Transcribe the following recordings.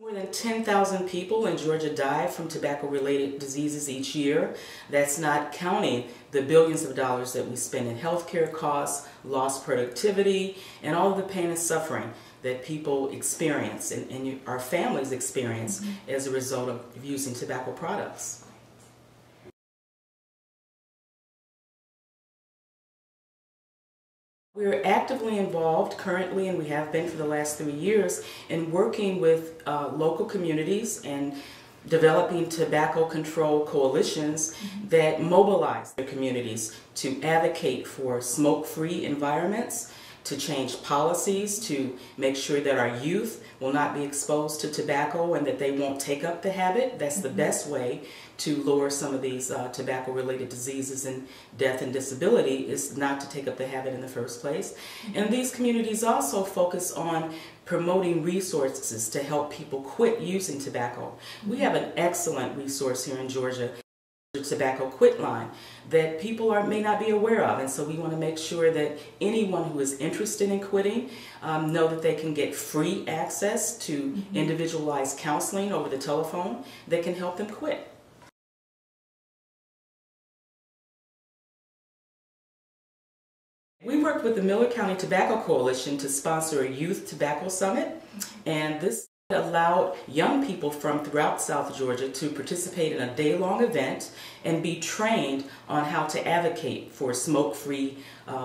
More than 10,000 people in Georgia die from tobacco-related diseases each year. That's not counting the billions of dollars that we spend in healthcare costs, lost productivity, and all of the pain and suffering that people experience and our families experience as a result of using tobacco products. We're actively involved currently, and we have been for the last 3 years, in working with local communities and developing tobacco control coalitions that mobilize their communities to advocate for smoke-free environments, to change policies, to make sure that our youth will not be exposed to tobacco and that they won't take up the habit. That's the best way to lower some of these tobacco-related diseases and death and disability, is not to take up the habit in the first place. And these communities also focus on promoting resources to help people quit using tobacco. We have an excellent resource here in Georgia, the Tobacco Quit Line, that people may not be aware of, and so we want to make sure that anyone who is interested in quitting know that they can get free access to individualized counseling over the telephone that can help them quit. We worked with the Miller County Tobacco Coalition to sponsor a youth tobacco summit, and this allowed young people from throughout South Georgia to participate in a day-long event and be trained on how to advocate for smoke-free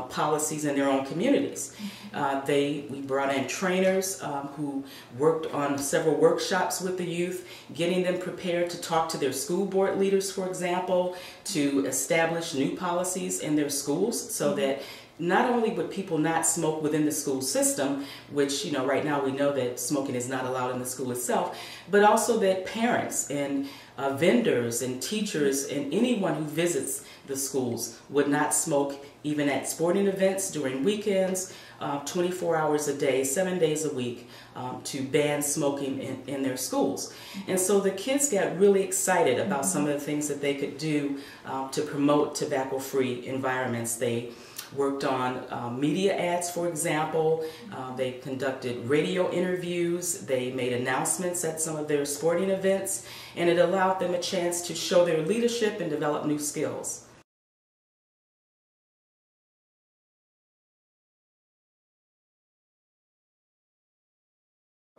policies in their own communities. We brought in trainers who worked on several workshops with the youth, getting them prepared to talk to their school board leaders, for example, to establish new policies in their schools so that not only would people not smoke within the school system, which, right now we know that smoking is not allowed in the school itself, but also that parents and vendors and teachers and anyone who visits the schools would not smoke even at sporting events, during weekends, 24 hours a day, 7 days a week, to ban smoking in their schools. And so the kids got really excited about some of the things that they could do to promote tobacco-free environments. They worked on media ads, for example. They conducted radio interviews. They made announcements at some of their sporting events, and it allowed them a chance to show their leadership and develop new skills.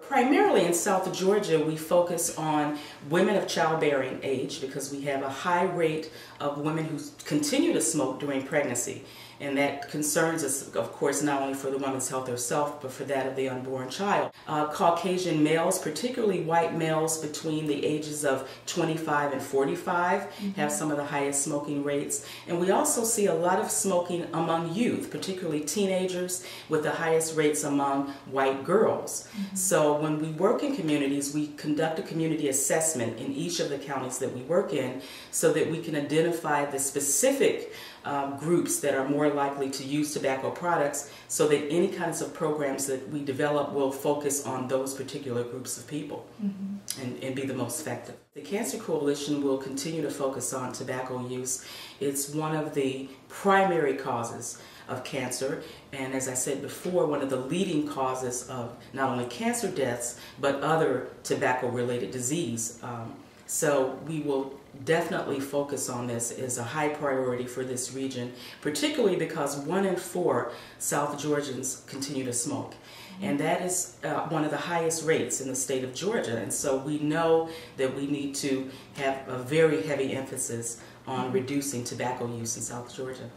Primarily in South Georgia, we focus on women of childbearing age because we have a high rate of women who continue to smoke during pregnancy. And that concerns us, of course, not only for the woman's health herself, but for that of the unborn child. Caucasian males, particularly white males between the ages of 25 and 45, have some of the highest smoking rates. And we also see a lot of smoking among youth, particularly teenagers, with the highest rates among white girls. So when we work in communities, we conduct a community assessment in each of the counties that we work in so that we can identify the specific groups that are more likely to use tobacco products, so that any kinds of programs that we develop will focus on those particular groups of people and be the most effective. The Cancer Coalition will continue to focus on tobacco use. It's one of the primary causes of cancer, and as I said before, one of the leading causes of not only cancer deaths, but other tobacco-related disease. So we will definitely focus on this as a high priority for this region, particularly because 1 in 4 South Georgians continue to smoke. And that is one of the highest rates in the state of Georgia. And so we know that we need to have a very heavy emphasis on reducing tobacco use in South Georgia.